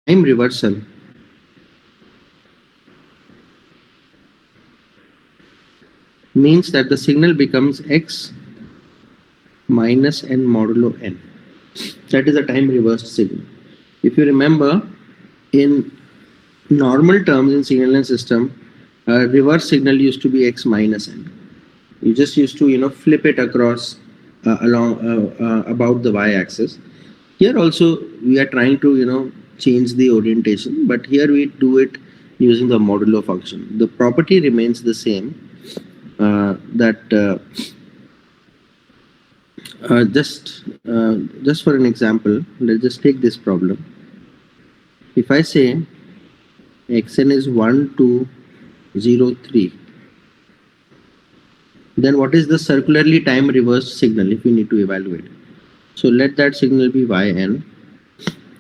time reversal means that the signal becomes x minus n modulo n. That is a time reversed signal. If you remember, in normal terms in signal system, reverse signal used to be x minus n. You just used to flip it across along about the y-axis. Here also we are trying to change the orientation, but here we do it using the modulo function. The property remains the same. Just for an example, let's just take this problem. If I say xn is 1, 2, 0, 3, then what is the circularly time reversed signal if we need to evaluate? So let that signal be yn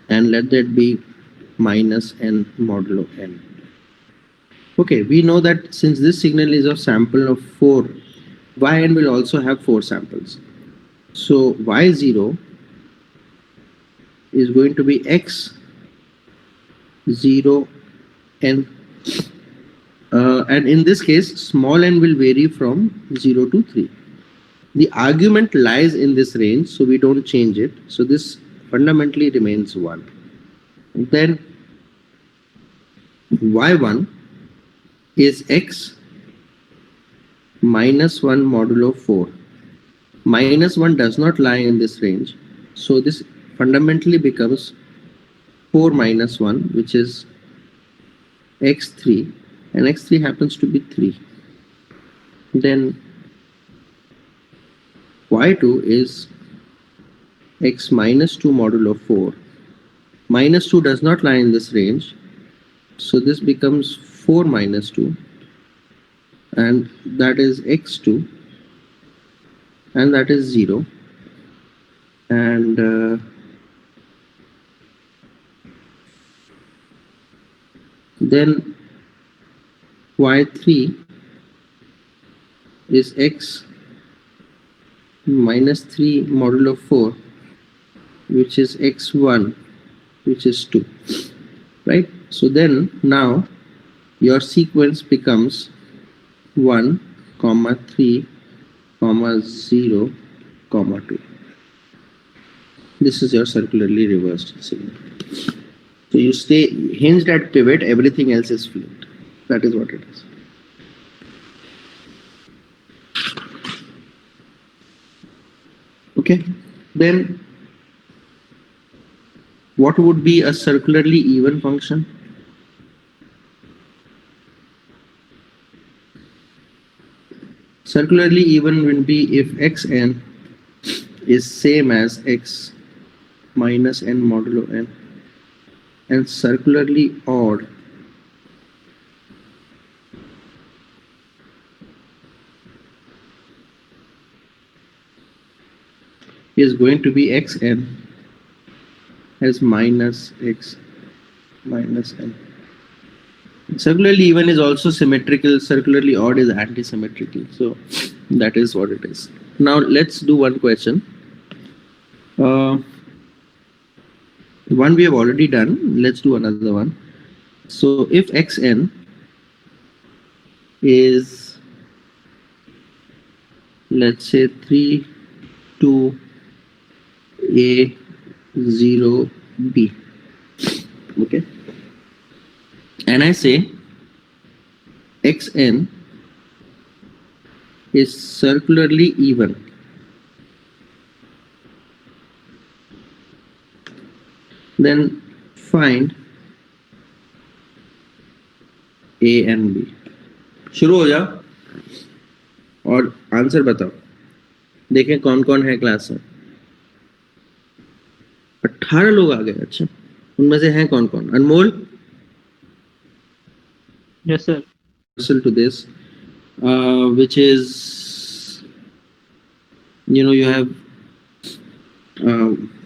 and let that be minus n modulo n. Okay, we know that since this signal is a sample of 4, yn will also have 4 samples. So y0 is going to be x 0 n, and in this case small n will vary from 0 to 3. The argument lies in this range, so we don't change it. So this fundamentally remains 1. Then y1 is x minus 1 modulo 4. Minus 1 does not lie in this range, so this fundamentally becomes 4 minus 1, which is x3, and x3 happens to be 3. Then y2 is x minus 2 modulo 4. Minus 2 does not lie in this range, so this becomes 4 minus 2, and that is x2, and that is 0. And then y3 is x minus 3 modulo 4, which is x1, which is 2, right? So then now your sequence becomes 1, 3, 0, 2. This is your circularly reversed signal. So you stay hinged at pivot, everything else is flipped. That is what it is. Okay, then what would be a circularly even function? Circularly even will be if xn is same as x minus n modulo n, and circularly odd is going to be xn as minus x minus n. Circularly even is also symmetrical, circularly odd is anti-symmetrical. So that is what it is. Now let's do one question. One we have already done. Let's do another one. So if xn is, let's say 3, 2, A, 0, B. Okay. And I say xn is circularly even. Then find A and B. शुरू हो जाओ और answer बताओ. देखें कौन कौन है class में. 18 लोग आ गए. अच्छा, उनमें से हैं कौन कौन? अनमोल. Yes, sir. To this, which is, you have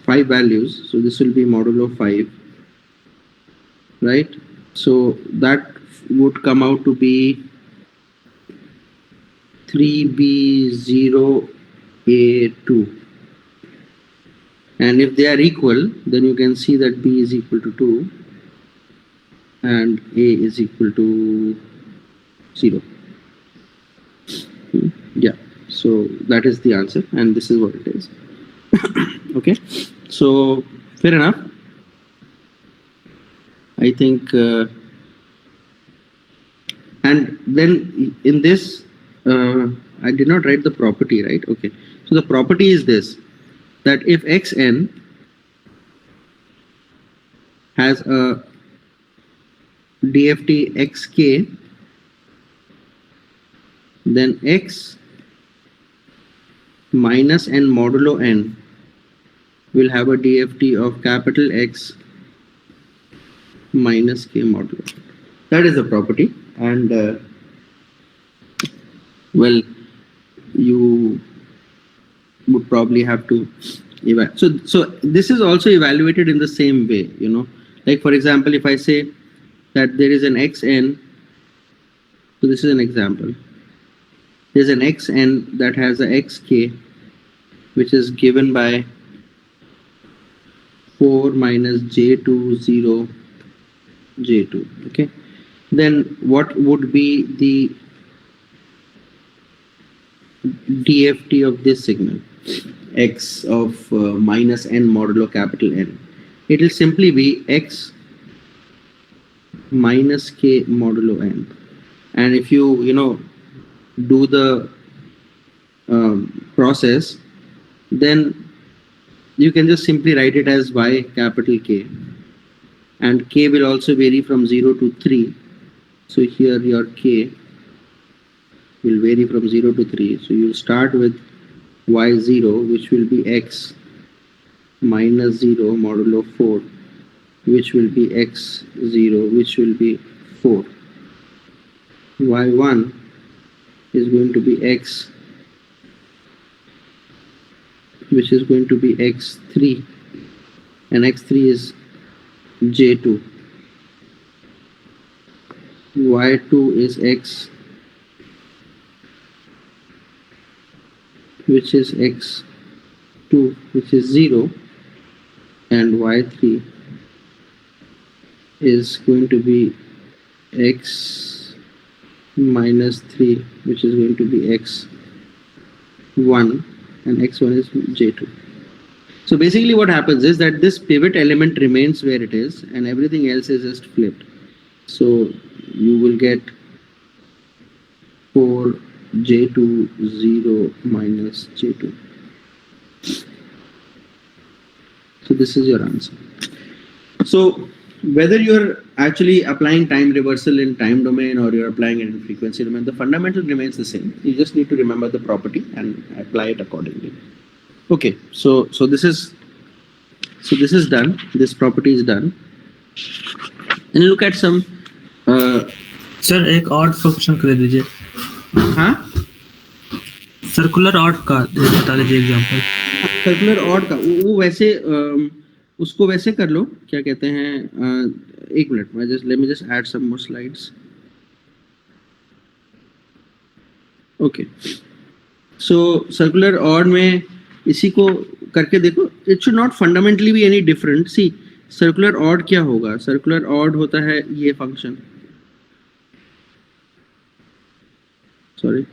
5 values, so this will be modulo 5, right? So that would come out to be 3b0a2, and if they are equal, then you can see that b is equal to 2, and a is equal to 0. Yeah, so that is the answer, and this is what it is. Okay, so fair enough. I think, and then in this, I did not write the property, right? Okay, so the property is this, that if xn has a DFT xk, then x minus n modulo n will have a DFT of capital X minus k modulo. That is the property, and well, you would probably have to evaluate. So this is also evaluated in the same way, you know. Like for example, if I say that there is an xn, so this is an example. There's an xn that has a xk, which is given by 4 minus j2 0 j2. Okay, then what would be the DFT of this signal, x of minus n modulo capital N? It will simply be x minus k modulo n. And if you do the process, then you can just simply write it as y capital K, and k will also vary from 0 to 3. So here your k will vary from 0 to 3. So you start with y0, which will be x minus 0 modulo 4, which will be x0, which will be 4. y1 is going to be x, which is going to be x3, and x3 is j2. y2 is x, which is x2, which is 0, and y3 is going to be x minus 3, which is going to be x1, and x1 is j2. So basically what happens is that this pivot element remains where it is, and everything else is just flipped. So you will get 4 j2 0 minus j2. So this is your answer. So whether you're actually applying time reversal in time domain or you're applying it in frequency domain, the fundamental remains the same. You just need to remember the property and apply it accordingly. Okay, so this is done. This property is done. And look at some. Sir एक odd function कर दीजिए. हाँ, circular odd का बता दीजिए example. Circular odd का वो वैसे उसको वैसे कर लो, क्या कहते हैं, एक मिनट में let me just add some more slides. Okay, so circular odd में इसी को करके देखो. It should not fundamentally be any different. See, circular odd क्या होगा? सर्कुलर ऑड होता है ये फंक्शन, सॉरी,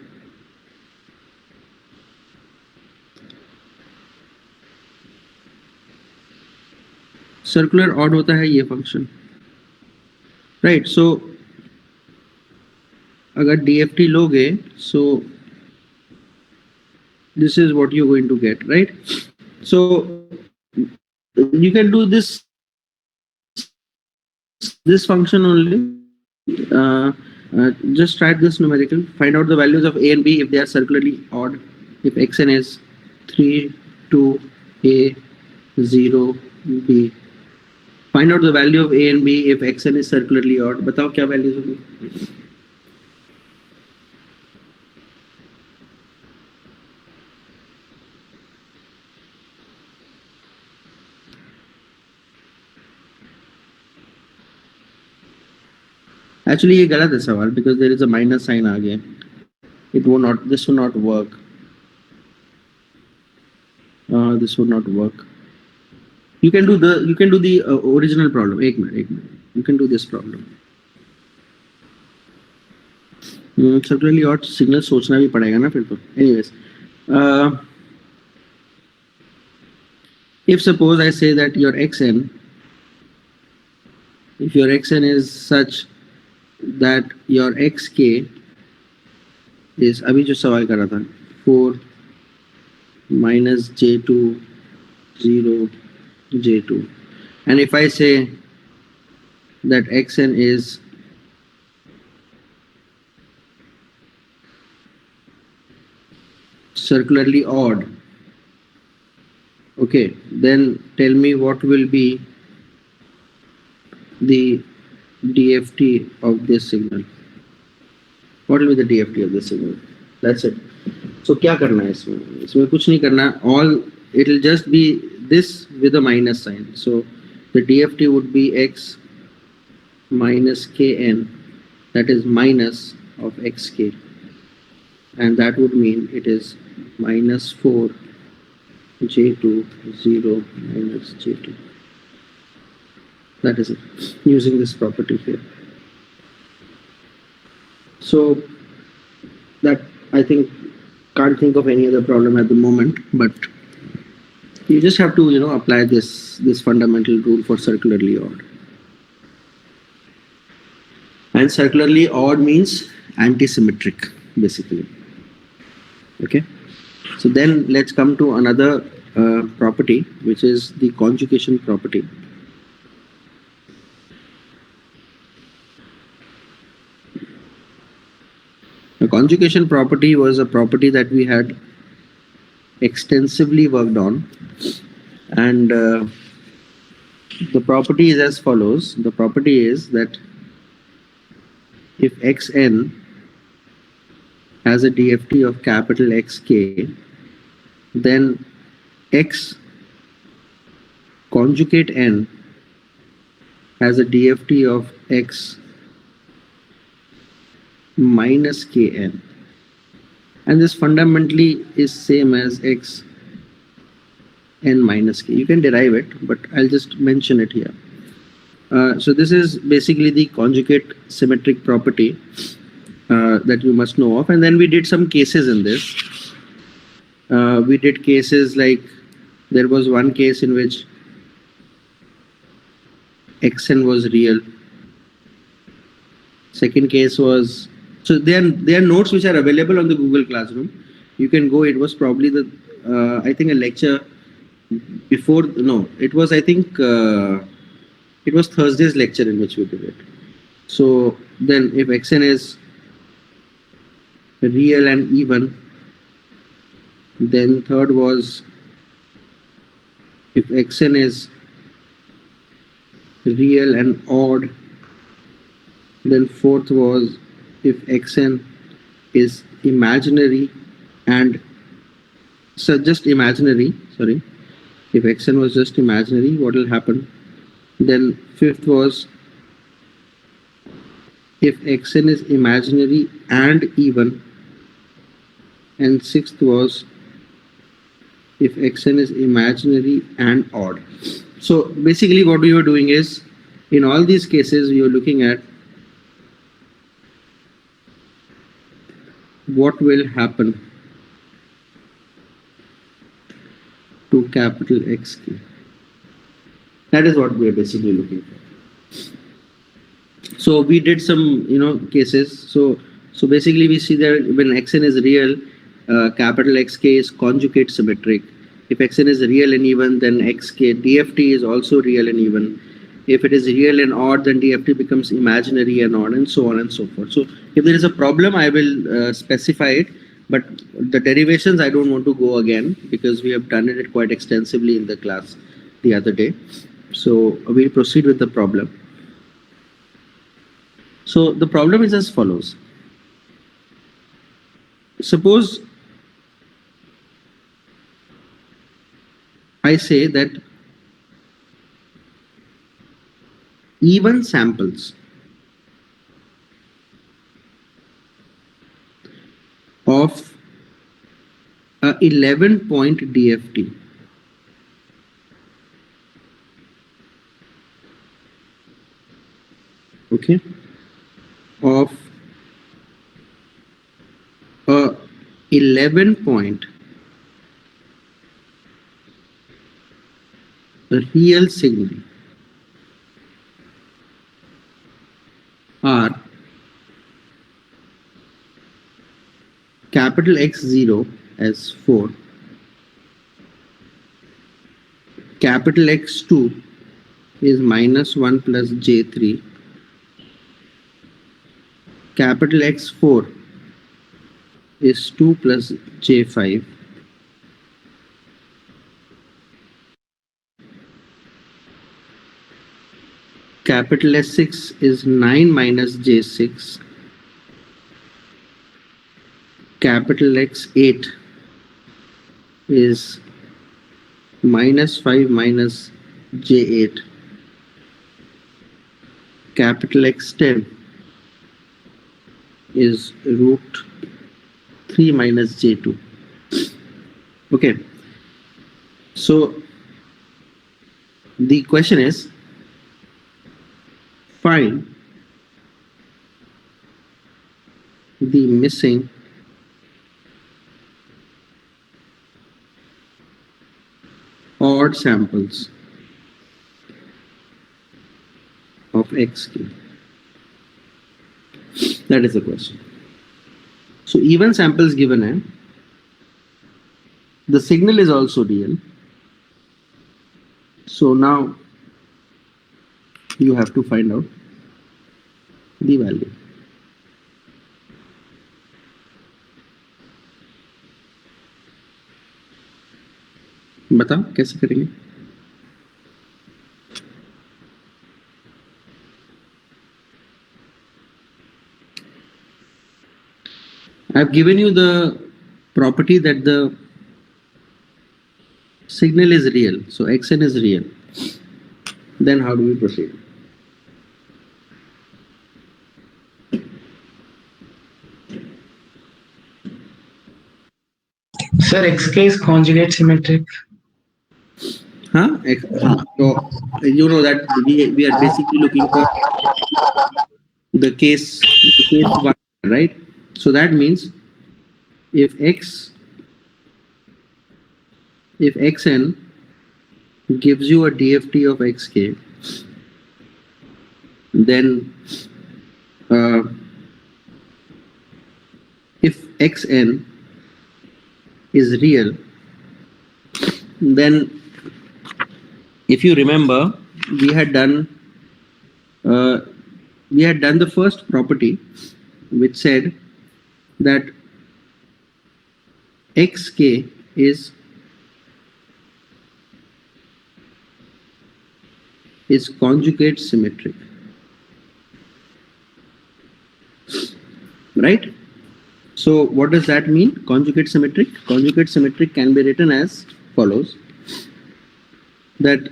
सर्कुलर ऑड होता है ये फंक्शन, राइट. सो अगर DFT लोगे, सो this is what you're going to get, right? So you can do this function only. Just try this numerical. Find out the values of a and b if they are circularly odd. If xn is 3, 2, a, 0, b. Find out the value of a and b if xn is circularly odd. बताओ क्या values होंगी? Actually ये गलत है सवाल, because there is a minus sign आगे. It will not. This will not work. This would not work. You can do the original problem. एक minute. You can do this problem. Circularly odd signal सोचना भी पड़ेगा ना फिर तो. Anyways, if suppose I say that your xn, if your xn is such that your xk is अभी जो सवाल कर रहा था 4 minus j2 0 j2, and if I say that xn is circularly odd, okay, then tell me what will be the DFT of this signal. What will be the DFT of this signal? That's it. So क्या करना है इसमें? इसमें कुछ नहीं करना. All it will just be this with a minus sign. So the DFT would be x minus kn, that is minus of xk, and that would mean it is minus 4 j2 0 minus j2. That is it, using this property here. So that I think can't think of any other problem at the moment, but you just have to apply this fundamental rule for circularly odd. And circularly odd means anti-symmetric basically. Okay, so then let's come to another property, which is the conjugation property. The conjugation property was a property that we had extensively worked on, and the property is as follows. The property is that if xn has a DFT of capital Xk, then x conjugate n has a DFT of x minus kn, and this fundamentally is same as x n minus k. You can derive it, but I'll just mention it here. So this is basically the conjugate symmetric property that you must know of, and then we did some cases in this. We did cases like there was one case in which xn was real. Second case was, so there are notes which are available on the Google Classroom. You can go. It was probably the I think a lecture before. No, it was I think it was Thursday's lecture in which we did it. So then, if xn is real and even, then third was if xn is real and odd, then fourth was if xn is imaginary and so just imaginary, sorry, if xn was just imaginary, what will happen? Then fifth was if xn is imaginary and even, and sixth was if xn is imaginary and odd. So basically what we were doing is, in all these cases we were looking at what will happen to capital Xk. That is what we are basically looking for. So we did some cases. So basically we see that when xn is real, capital Xk is conjugate symmetric. If xn is real and even, then xk DFT is also real and even. If it is real and odd, then DFT becomes imaginary and odd, and so on and so forth. So if there is a problem, I will specify it, but the derivations I don't want to go again because we have done it quite extensively in the class the other day. So we'll proceed with the problem. So the problem is as follows. Suppose I say that even samples of a 11-point DFT okay, of a 11 point real signal are capital X0 as 4, capital X2 is -1 plus J3, capital X4 is 2 plus J5, capital S6 is 9 minus J6, capital X8 is -5 minus J8, capital X10 is root 3 minus J2. Okay, so the question is, find the missing odd samples of xk. That is the question. So even samples given hai, the signal is also real. So now you have to find out the value. बताओ कैसे करेंगे? I've given you the property that the signal is real, so xn is real. Then how do we proceed? Sir, xk is conjugate symmetric. Huh? So you know that we are basically looking for the case 1, right? So that means if xn gives you a DFT of xk, then if xn is real, then if you remember, we had done the first property which said that xk is conjugate symmetric, right? So what does that mean? Conjugate symmetric can be written as follows, that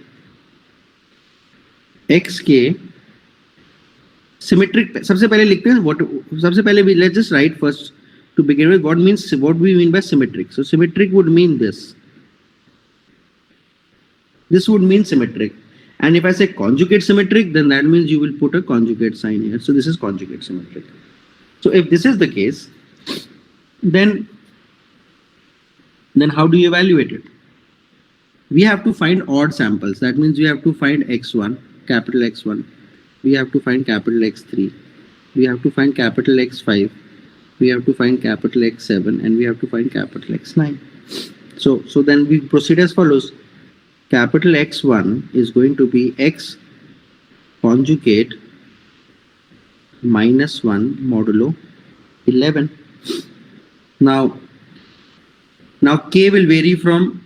xk symmetric, सबसे पहले लिखते हैं what, सबसे पहले we let's just write first to begin with what we mean by symmetric. So symmetric would mean this would mean symmetric, and if I say conjugate symmetric, then that means you will put a conjugate sign here. So this is conjugate symmetric. So if this is the case, then how do you evaluate it? We have to find odd samples. That means we have to find x1, capital X1. We have to find capital X3. We have to find capital X5. We have to find capital X7, and we have to find capital X9. So then we proceed as follows. Capital X1 is going to be x conjugate -1 modulo 11. Now k will vary from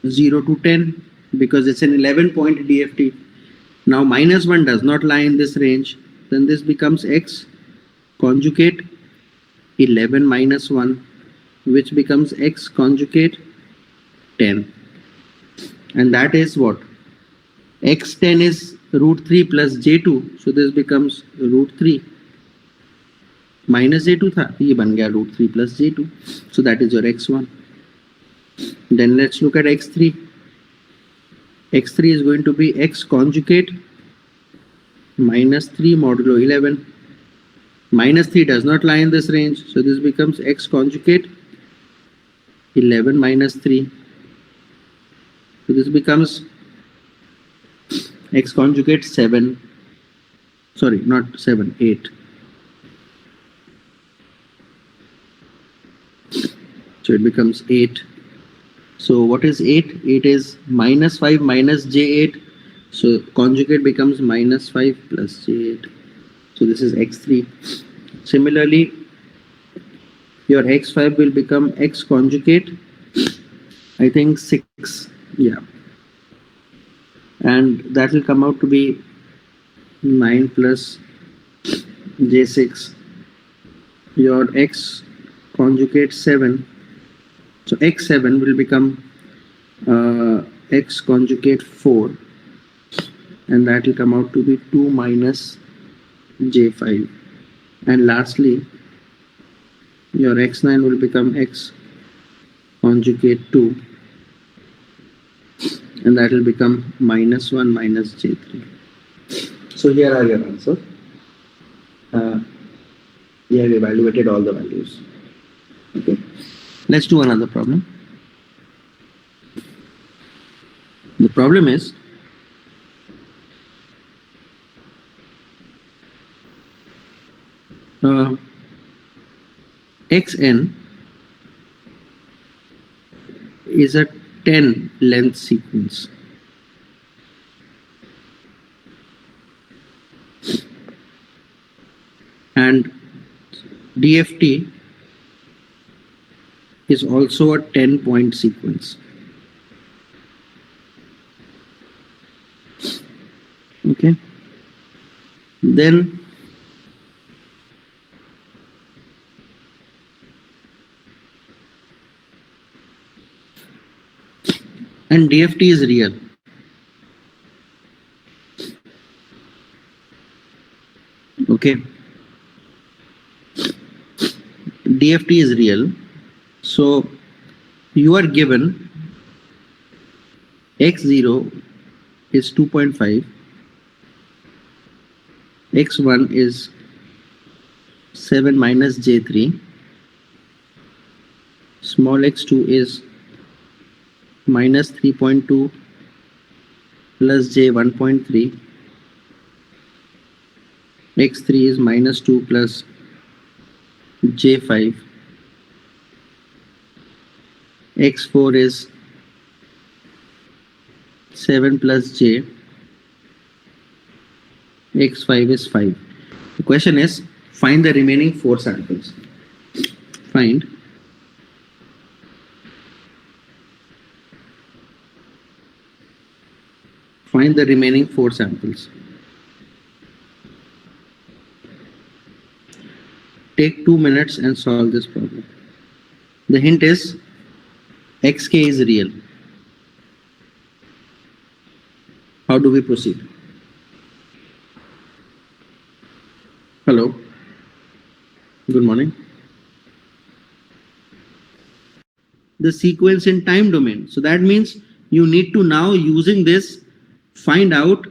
0 to 10 because it's an 11-point DFT. Now -1 does not lie in this range. Then this becomes x conjugate 11 minus 1, which becomes x conjugate 10. And that is what? x10 is root 3 plus j2. So this becomes root 3. Minus j2 tha, ye ban gaya root 3 plus j2. So that is your x1. Then let's look at x3. x3 is going to be x conjugate minus 3 modulo 11. Minus 3 does not lie in this range, so this becomes x conjugate 11 minus 3. So this becomes x conjugate 7. Sorry, not 7, 8. So it becomes 8. So what is 8? 8 is minus 5 minus j8. So conjugate becomes minus 5 plus j8. So this is x3. Similarly, your x5 will become x conjugate, I think 6. Yeah. And that will come out to be 9 plus j6. Your x conjugate 7. So x7 will become x conjugate 4. And that will come out to be 2 minus j5. And lastly, your x9 will become x conjugate 2. And that will become minus 1 minus j3. So here are your answers. We have evaluated all the values. Okay. Let's do another problem. The problem is xn is a 10 length sequence. And DFT is also a 10-point sequence. Okay. Then and DFT is real. Okay. DFT is real. So you are given x0 is 2.5, x1 is 7 minus j3, small x2 is minus 3.2 plus j1.3, x3 is minus 2 plus j5, x4 is 7 plus j, x5 is 5. The question is, find the remaining 4 samples. Find the remaining 4 samples. Take 2 minutes and solve this problem. The hint is xk is real. How do we proceed? Hello. Good morning. The sequence in time domain. So that means you need to now, using this, find out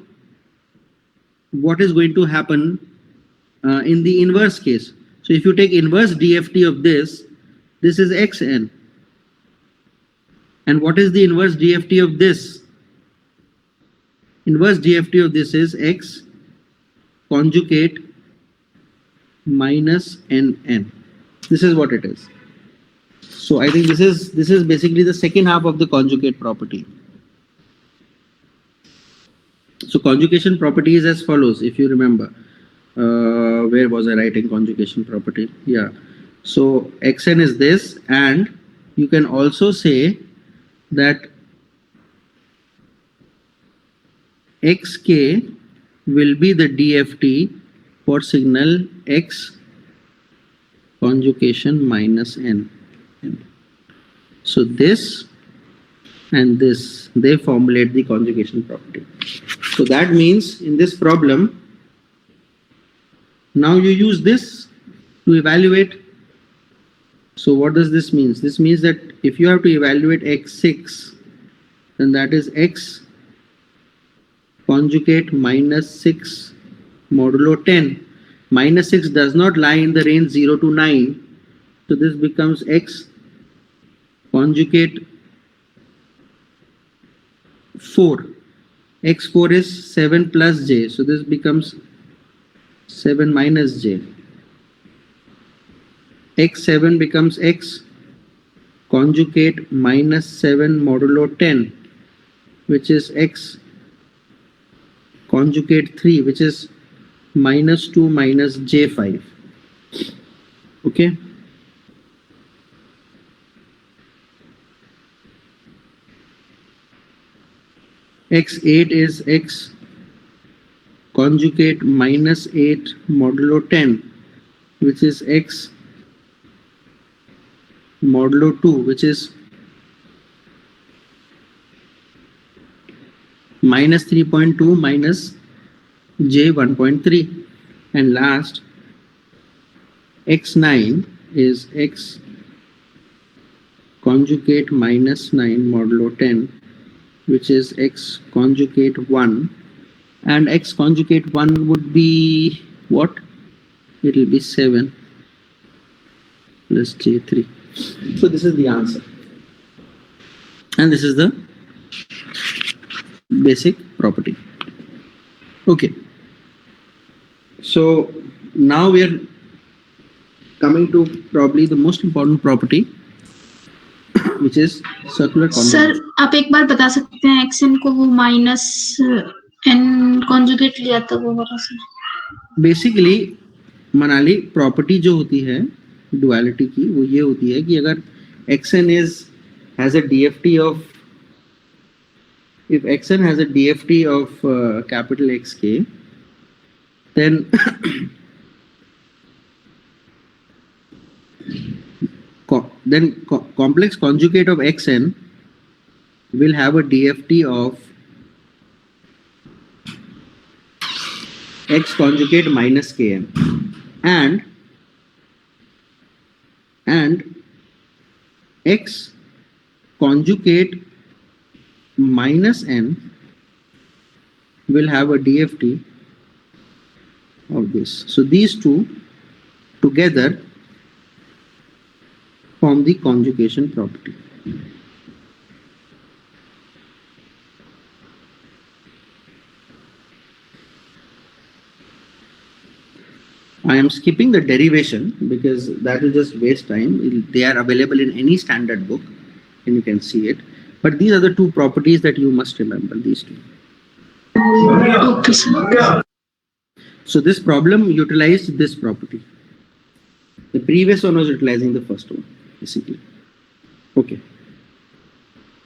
what is going to happen in the inverse case. So if you take inverse DFT of this is xn. And what is the inverse DFT of this? Inverse DFT of this is x conjugate minus nn. This is what it is. So I think this is basically the second half of the conjugate property. So conjugation property is as follows, if you remember. Where was I writing conjugation property? Yeah. So xn is this, and you can also say that xk will be the DFT for signal x conjugation minus n. So this and this, they formulate the conjugation property. So that means in this problem, now you use this to evaluate. So what does this mean? This means that if you have to evaluate x6, then that is x conjugate minus 6 modulo 10. Minus 6 does not lie in the range 0 to 9. So this becomes x conjugate 4. x4 is 7 plus j. So this becomes 7 minus j. x7 becomes x conjugate minus 7 modulo 10, which is x conjugate 3, which is minus 2 minus j5. Okay. x8 is x conjugate minus 8 modulo 10, which is x modulo 2, which is minus 3.2 minus j 1.3. And last, x9 is x conjugate minus 9 modulo 10, which is x conjugate 1, and x conjugate 1 would be what? It will be 7 plus j3. So this is the answer, and this is the basic property. Okay, so now we are coming to probably the most important property, which is circular convolution. Sir आप एक बार बता सकते हैं action को वो minus N conjugate लिया था वो वाला सर बेसिकली मनाली प्रॉपर्टी जो होती है डुअलिटी की वो ये होती है कि अगर xn has a DFT of, if xn has a DFT of capital XK, then complex conjugate of xn will have a DFT of x conjugate minus kn, and x conjugate minus n will have a DFT of this. So these two together form the conjugation property. I am skipping the derivation because that will just waste time. They are available in any standard book and you can see it. But these are the two properties that you must remember, these two. Okay sir So this problem utilized this property. The previous one was utilizing the first one, basically. Okay.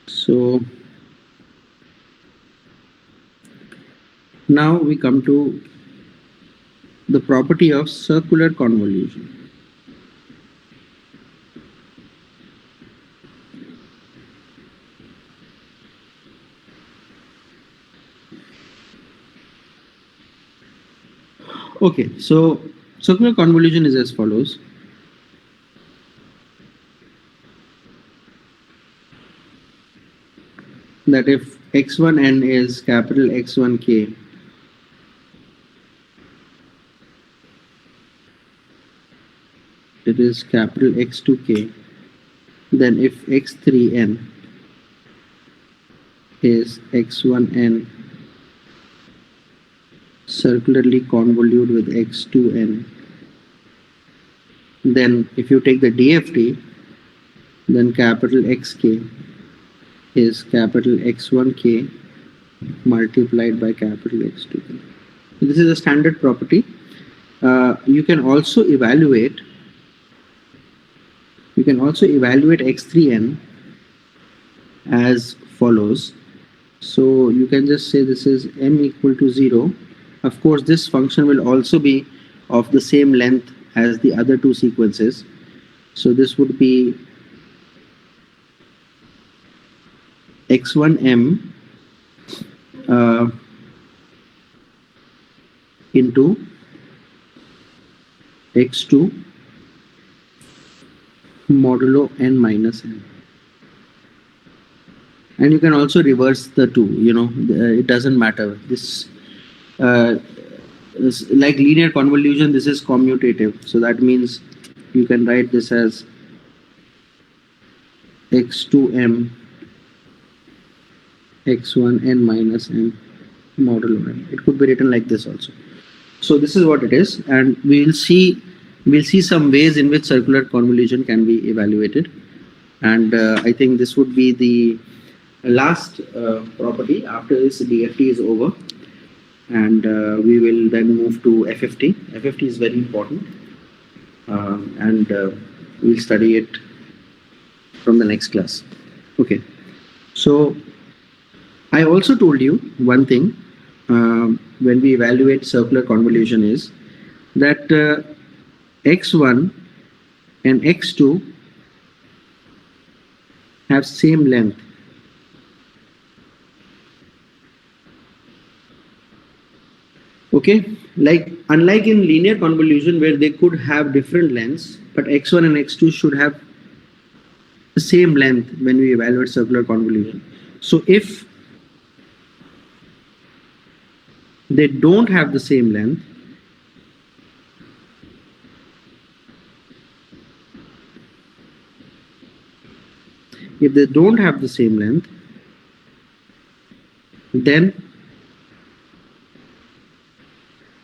So now we come to the property of circular convolution. Okay, so circular convolution is as follows. That if x1n is capital X1k, it is capital X2k, then if x3n is x1n circularly convolute with x2n, then if you take the DFT, then capital XK is capital X1k multiplied by capital X2k. So this is a standard property. You can also evaluate x3n as follows. So you can just say this is m equal to 0. Of course, this function will also be of the same length as the other two sequences. So this would be x1m into x2 modulo n minus n. And you can also reverse the two, it doesn't matter. This like linear convolution, this is commutative. So that means you can write this as x2m x1n minus m modulo n. It could be written like this also. So this is what it is, and we'll see some ways in which circular convolution can be evaluated. And I think this would be the last property. After this, DFT is over, and we will then move to FFT. FFT is very important, and we'll study it from the next class. Okay, so I also told you one thing when we evaluate circular convolution is that x1 and x2 have same length. Okay, like unlike in linear convolution where they could have different lengths, but x1 and x2 should have the same length when we evaluate circular convolution. So if they don't have the same length, then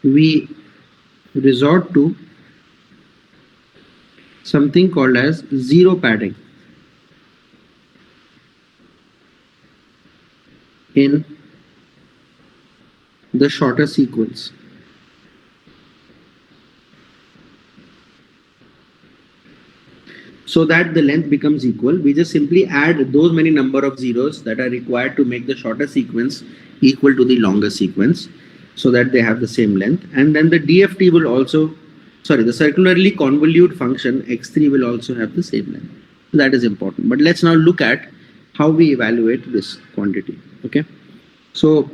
we resort to something called as zero padding in the shorter sequence. So that the length becomes equal, we just simply add those many number of zeros that are required to make the shorter sequence equal to the longer sequence, so that they have the same length. And then the DFT will also, sorry, the circularly convolute function x3 will also have the same length. That is important. But let's now look at how we evaluate this quantity. Okay, so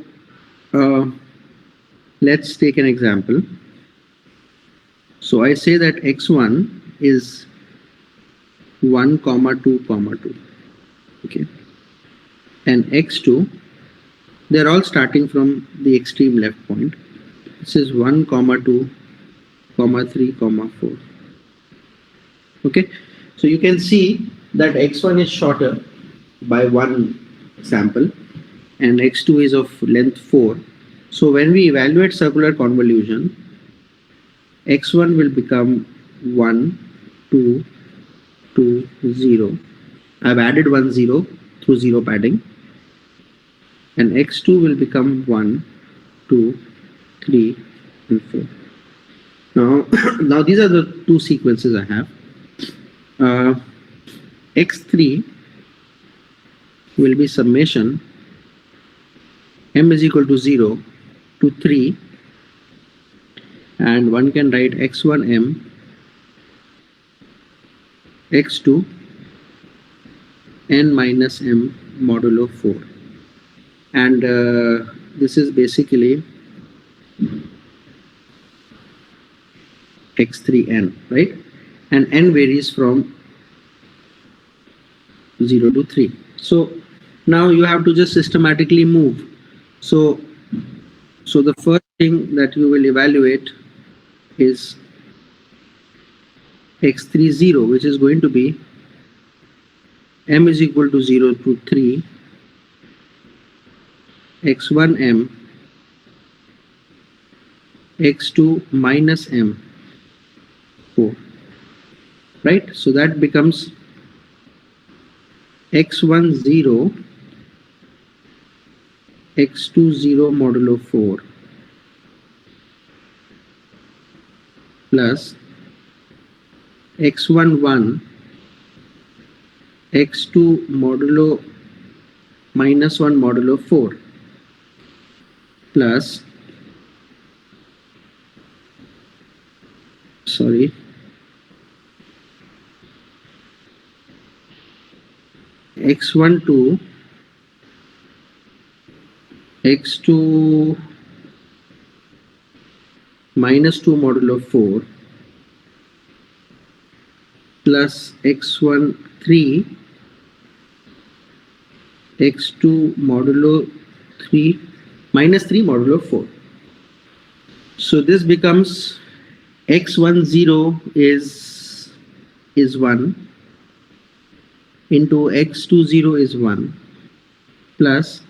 let's take an example. So I say that x1 is 1, 2, 2. Okay, and x2, they're all starting from the extreme left point. This is 1, 2, 3, 4. Okay, so you can see that x1 is shorter by one sample and x2 is of length 4. So when we evaluate circular convolution, x1 will become 1, 2, 2, 0. I've added 1 0 through zero padding, and x2 will become 1, 2, 3, and 4. Now these are the two sequences I have. X3 will be summation m is equal to 0 to 3, and one can write x1m x2 n minus m modulo 4, and this is basically x3n, right? And n varies from 0 to 3. So now you have to just systematically move. So the first thing that you will evaluate is x30, which is going to be m is equal to 0 to 3, x1m x2 minus m 4, right? So that becomes x10 x20 modulo 4 plus x11 x2 modulo minus 1 modulo 4 plus x12 x2 minus 2 modulo 4 plus x13 x2 modulo 3 minus 3 modulo 4. So this becomes x10 is 1 into x20 is 1 plus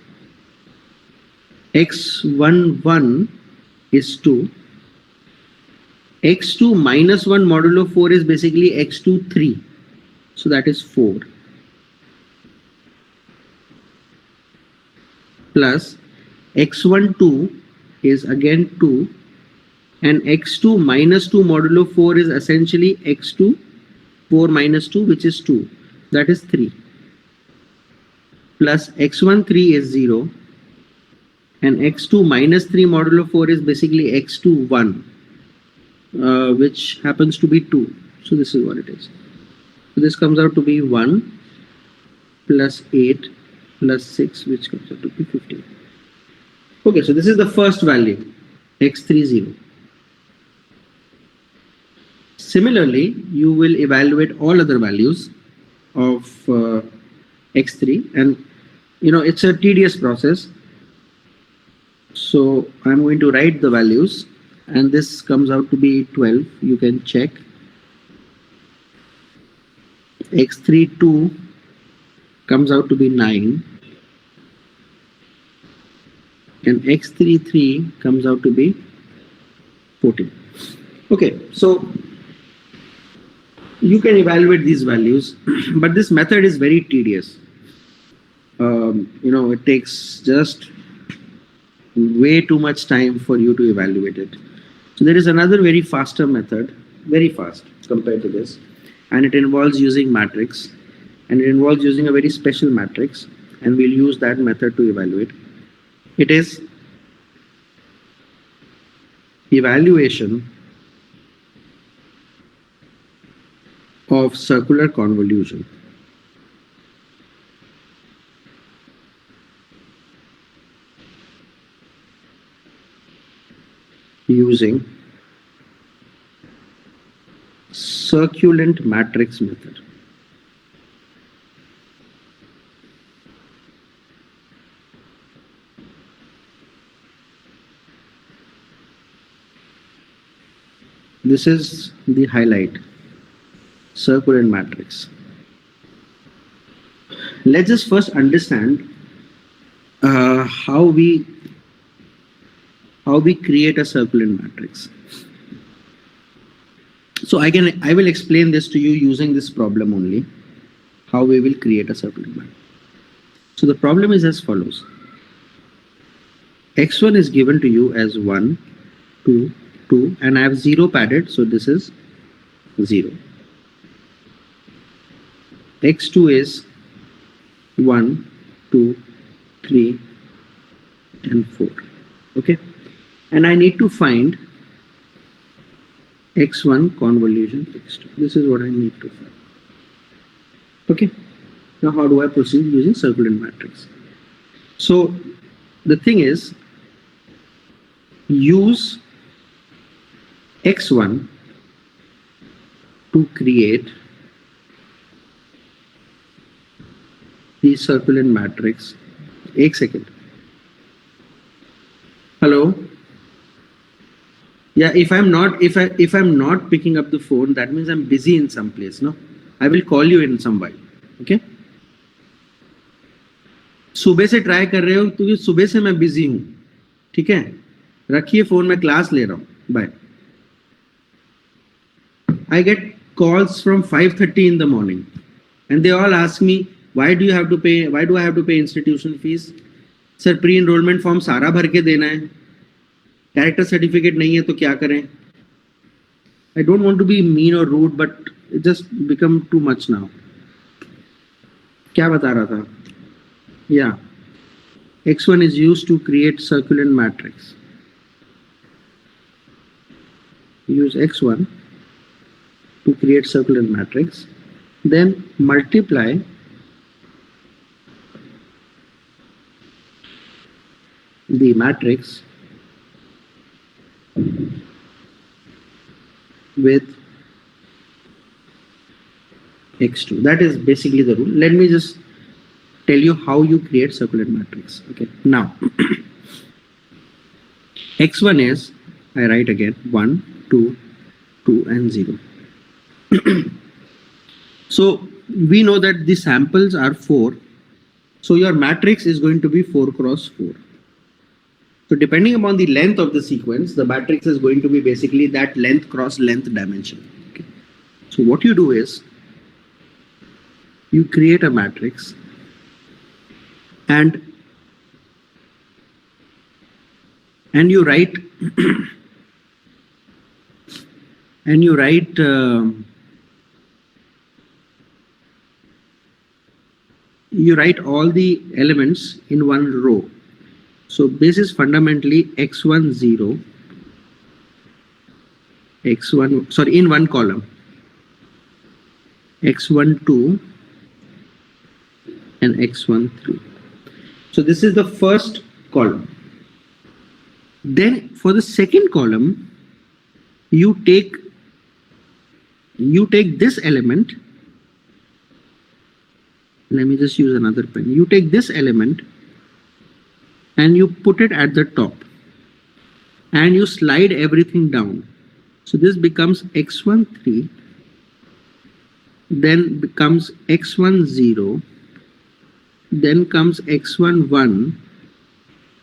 x11 is 2. x2 minus 1 modulo 4 is basically x2 3. So that is 4. Plus x12 is again 2. And x2 minus 2 modulo 4 is essentially x2 4 minus 2, which is 2. That is 3. Plus x13 is 0. And x2 minus 3 modulo 4 is basically x2 1, which happens to be 2. So this is what it is. So this comes out to be 1 plus 8 plus 6, which comes out to be 15. Okay, so this is the first value, x30. Similarly, you will evaluate all other values of x3, and it's a tedious process. So I'm going to write the values, and this comes out to be 12. You can check. x32 comes out to be 9, and x33 comes out to be 14. Okay, so you can evaluate these values, but this method is very tedious. It takes just way too much time for you to evaluate it. So there is another very faster method, very fast compared to this, and it involves using matrix, and it involves using a very special matrix, and we'll use that method to evaluate. It is evaluation of circular convolution. Using circulant matrix method. This is the highlight, circulant matrix. Let's just first understand how we create a circulant matrix. So I will explain this to you using this problem only, how we will create a circulant matrix. So the problem is as follows. x1 is given to you as 1, 2, 2, and I have 0 padded, so this is 0. x2 is 1, 2, 3, and 4. Okay, and I need to find x1 convolution x2. This is what I need to find. Okay, now how do I proceed using circulant matrix? So the thing is, use x1 to create the circulant matrix. One second. Hello. Yeah, if I'm not picking up the phone, that means I'm busy in some place. No, I will call you in some while. Okay. सुबह से try कर रहे हो क्योंकि सुबह से मैं busy हूं. ठीक है, रखिए फोन, मैं क्लास ले रहा हूं. Bye. I get calls from 5:30 in the morning, and they all ask me, why do I have to pay institution fees? Sir, pre-enrollment form सारा भर के देना है, कैरेक्टर सर्टिफिकेट नहीं है तो क्या करें? I don't want to be mean or rude, but it just become too much now. क्या बता रहा था? Yeah, x1 is used to create circulant matrix. Use x1 to create circulant matrix, then multiply the matrix with x2. That is basically the rule. Let me just tell you how you create circulant matrix. Okay, now x1 is I write again 1, 2, 2 and 0. So we know that the samples are 4. So your matrix is going to be 4 cross 4. So depending upon the length of the sequence, the matrix is going to be basically that length cross length dimension. Okay. So what you do is you create a matrix and you write you write all the elements in one row. So this is fundamentally x1 0, x1 sorry in one column, x1 2 and x1 3. So this is the first column. Then for the second column, you take this element. Let me just use another pen. You take this element and you put it at the top and you slide everything down. So this becomes x1 3, then becomes x1 0, then comes x1 1,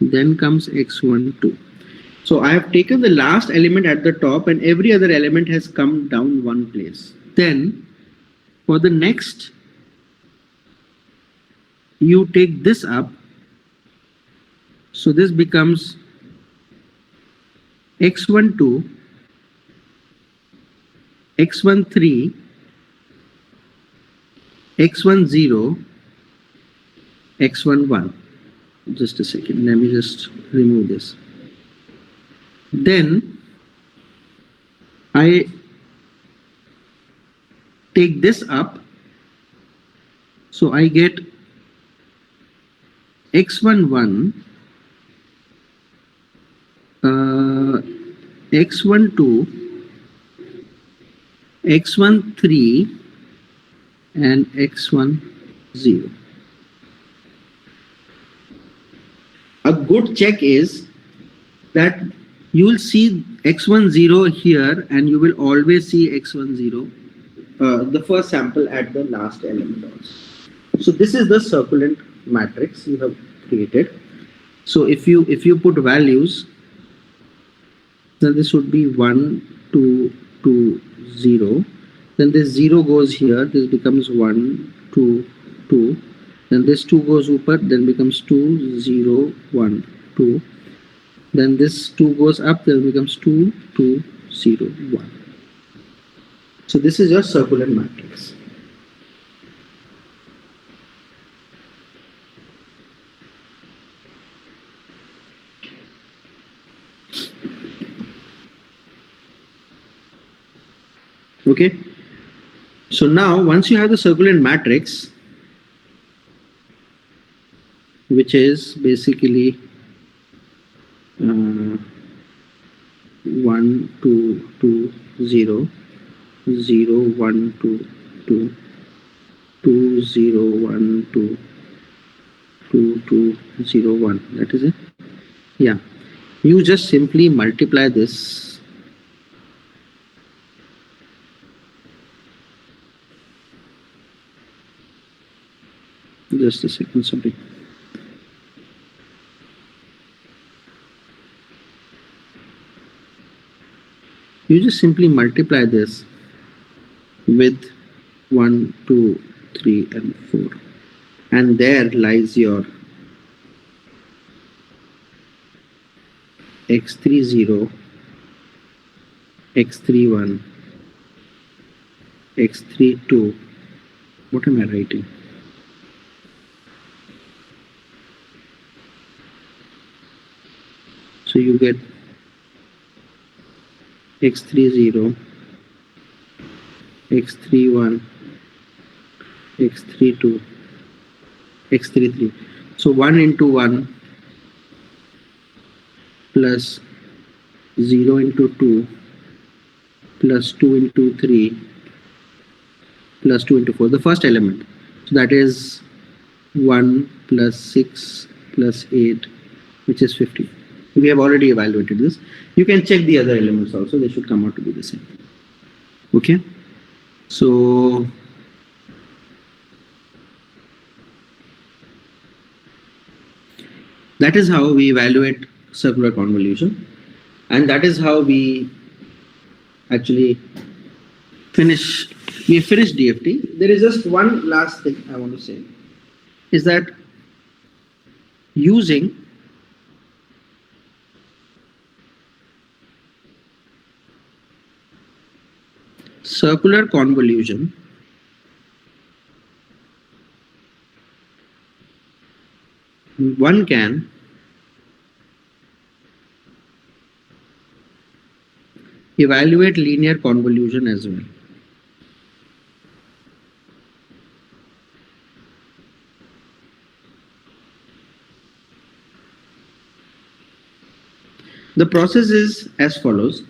then comes x1 2. So I have taken the last element at the top and every other element has come down one place. Then for the next, you take this up. So this becomes x1 2, x1 3, x1 0, x1 1. Just a second, let me just remove this. Then I take this up, so I get x1 1, x1 2, x1 3 and x1 0. A good check is that you will see x1 0 here and you will always see x1 0, the first sample at the last element also. So this is the circulant matrix you have created. So if you put values, then this would be 1 2 2 0, then this 0 goes here, this becomes 1 2 2, then this 2 goes upper, then becomes 2 0 1 2, then this 2 goes up, then becomes 2 2 0 1. So this is your circular matrix. Okay, so now once you have the circulant matrix, which is basically 1 2 2 0 0 1 2 2 2 0 1 2 2 2 0 1, that is it. Yeah, you just simply multiply this. Just a second, sorry. You just simply multiply this with 1 2 3 and 4, and there lies your x30, x31, x32. What am I writing? So you get x30, x31, x32, x33. So 1 into 1 plus 0 into 2 plus 2 into 3 plus 2 into 4, the first element. So that is 1 plus 6 plus 8, which is 50. We have already evaluated this. You can check the other elements also. They should come out to be the same. Okay. So that is how we evaluate circular convolution, and that is how we actually finish. We finished DFT. There is just one last thing I want to say, is that using circular convolution, one can evaluate linear convolution as well. The process is as follows.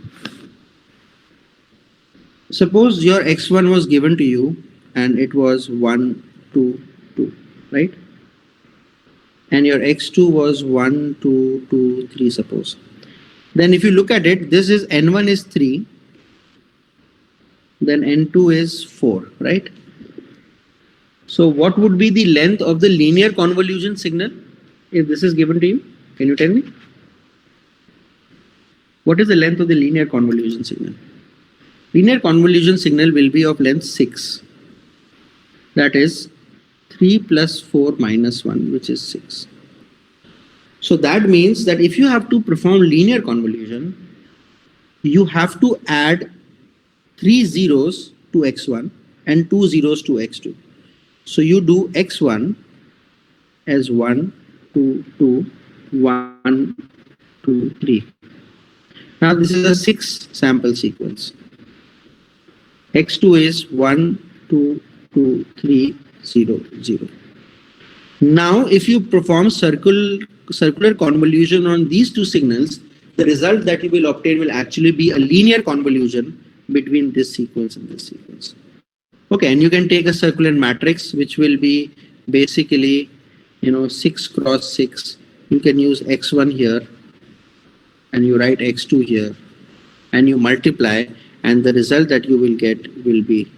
Suppose your x1 was given to you and it was 1, 2, 2, right? And your x2 was 1, 2, 2, 3, suppose. Then if you look at it, this is n1 is 3, then n2 is 4, right? So what would be the length of the linear convolution signal if this is given to you? Can you tell me? What is the length of the linear convolution signal? Linear convolution signal will be of length 6. That is 3 plus 4 minus 1, which is 6. So that means that if you have to perform linear convolution, you have to add 3 zeros to x1 and 2 zeros to x2. So you do x1 as 1, 2, 2, 1, 2, 3. Now this is a 6 sample sequence. x2 is 1, 2, 2, 3, 0, 0. Now if you perform circular convolution on these two signals, the result that you will obtain will actually be a linear convolution between this sequence and this sequence. Okay, and you can take a circular matrix which will be basically 6 cross 6. You can use x1 here and you write x2 here and you multiply, and the result that you will get will be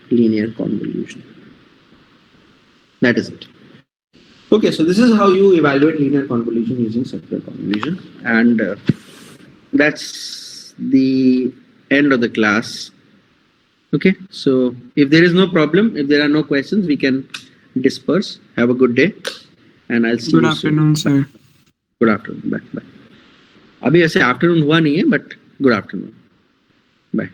linear convolution. That is it. Okay, so this is how you evaluate linear convolution using circular convolution, and that's the end of the class. Okay, so if there is no problem, if there are no questions, we can disperse. Have a good day, and I'll see you soon. Good afternoon, sir. Good afternoon. Bye. Bye. अभी ऐसे afternoon हुआ नहीं है, but good afternoon. Bye.